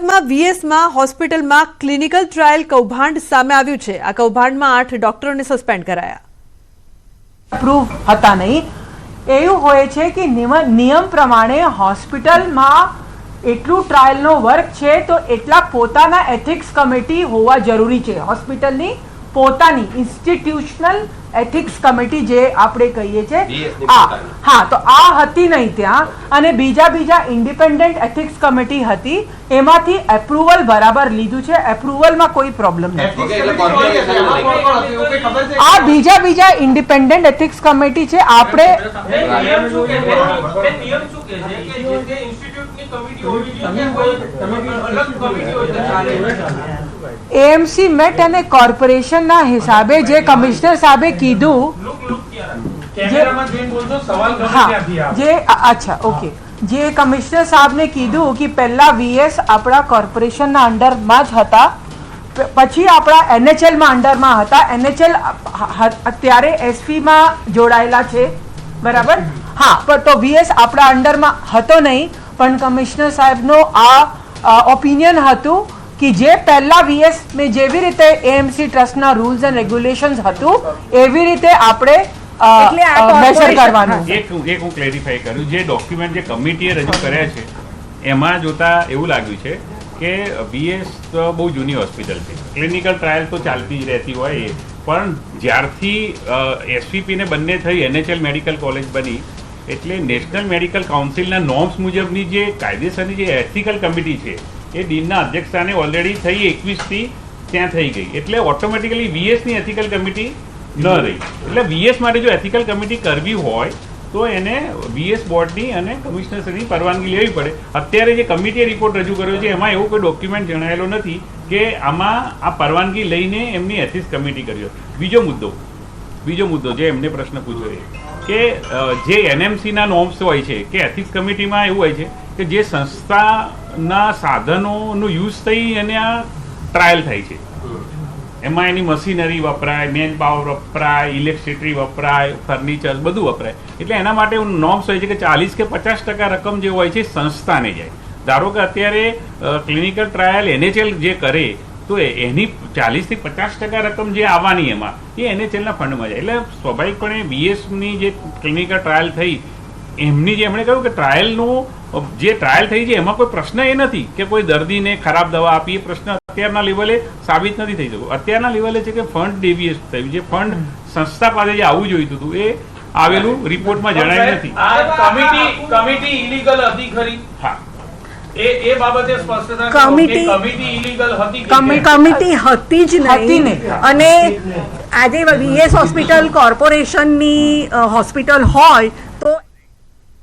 અમદાવાદમાં વીએસમાં હોસ્પિટલમાં clinical trial કૌભાંડ સામે આવ્યું છે। આ કૌભાંડમાં 8 ડોક્ટરોને સસ્પેન્ડ કરાયા। અપ્રૂવ હતા નહીં। એવું હોય છે કે નિયમ પ્રમાણે હોસ્પિટલમાં એટલું ટ્રાયલનો વર્ક છે તો એટલા પોતાના એથિક્સ કમિટી હોવા જરૂરી છે। હોસ્પિટલની પોતાની ઇન્સ્ટિટ્યુશનલ એથિક્સ કમિટી જે આપણે કહીએ છીએ હા તો આ હતી નહીં ત્યાં અને બીજા ઇન્ડિપેન્ડન્ટ એથિક્સ કમિટી હતી એમાંથી એપ્રુવલ બરાબર લીધું છે। એપ્રુવલમાં કોઈ પ્રોબ્લેમ નથી। આ બીજા ઇન્ડિપેન્ડન્ટ એથિક્સ કમિટી છે। આપણે એએમસી મેટ અને કોર્પોરેશનના હિસાબે જે કમિશનર સાહેબે કીધું જે કમિશનર સાહેબને કીધું કે પહેલા વીએસ આપણા કોર્પોરેશનના અંડરમાં જ હતા, પછી આપણા એનએચએલમાં અંડરમાં હતા। એનએચએલ અત્યારે એસપીમાં જોડાયેલા છે, બરાબર? હા, પણ તો વીએસ આપણા અંડરમાં હતો નહીં, પણ કમિશનર સાહેબનો આ ઓપિનિયન હતું કે જે પહેલા વીએસ ને જેવી રીતે એએમસી ટ્રસ્ટના રૂલ્સ એન્ડ રેગ્યુલેશન્સ હતું એવી રીતે આપણે મેજર કરવાનું। એક હું ક્લેરિફાઈ કરું, જે ડોક્યુમેન્ટ જે કમિટીએ રજૂ કર્યા છે એમાં જોતા એવું લાગ્યું છે કે વીએસ તો બહુ જૂની હોસ્પિટલ છે, ક્લિનિકલ ટ્રાયલ તો ચાલતી જ રહેતી હોય, પણ જ્યારથી એસવીપી ને બંને થઈ એનએચએલ મેડિકલ કોલેજ બની એટલે નેશનલ મેડિકલ કાઉન્સિલના નોર્મ્સ મુજબની જે કાયદેસરની જે એથિકલ કમિટી છે એ ડીનના અધ્યક્ષસ્થાને ઓલરેડી થઈ 21થી ત્યાં થઈ ગઈ, એટલે ઓટોમેટિકલી વીએસની એથિકલ કમિટી ન રહી। એટલે વીએસ માટે જો એથિકલ કમિટી કરવી હોય તો એને વીએસ બોર્ડની અને કમિશનરની પરવાનગી લેવી પડે। અત્યારે જે કમિટીએ રિપોર્ટ રજૂ કર્યો છે એમાં એવો કોઈ ડોક્યુમેન્ટ જણાયેલો નથી કે આમાં આ પરવાનગી લઈને એમની એથિક્સ કમિટી કર્યો। બીજો મુદ્દો જે એમને પ્રશ્ન પૂછ્યો કે જે એનએમસીના નોર્મ્સ હોય છે કે એથિક્સ કમિટીમાં એવું હોય છે કે જે સંસ્થાના સાધનોનો યુઝ થઈ અને આ ટ્રાયલ થાય છે, એમાં એની મશીનરી વપરાય, મેન પાવર વપરાય, ઇલેક્ટ્રિસિટી વપરાય, ફર્નિચર બધું વપરાય, એટલે એના માટે નોર્મ્સ હોય છે કે 40 કે 50% રકમ જે હોય છે સંસ્થાને જાય। ધારો કે અત્યારે ક્લિનિકલ ટ્રાયલ એનએચએલ જે કરે તો એની 40 થી 50% રકમ જે આવવાની એમાં એ એનએચએલના ફંડમાં જાય। એટલે સ્વાભાવિકપણે વીએસની જે ક્લિનિકલ ટ્રાયલ થઈ એમની જે એમણે કહ્યું કે ટ્રાયલનું જે ટ્રાયલ થઈ છે એમાં કોઈ પ્રશ્ન એ નથી કે કોઈ દર્દીને ખરાબ દવા આપી, એ પ્રશ્ન અત્યારના લેવલે સાબિત નથી થઈ શકતો। અત્યારના લેવલે છે કે ફંડ ડેવિએટ થયું, જે ફંડ સંસ્થા પાસે જે આવવું જોઈતું હતું એ આવેલું રિપોર્ટમાં જણાયું નથી। કમિટી ઇલીગલ હતી ખરી? હા, એ બાબતે સ્પષ્ટતા કમિટી ઇલીગલ હતી? કમિટી હતી જ નહીં, અને આજે વીએસ હોસ્પિટલ કોર્પોરેશનની હોસ્પિટલ હોય તો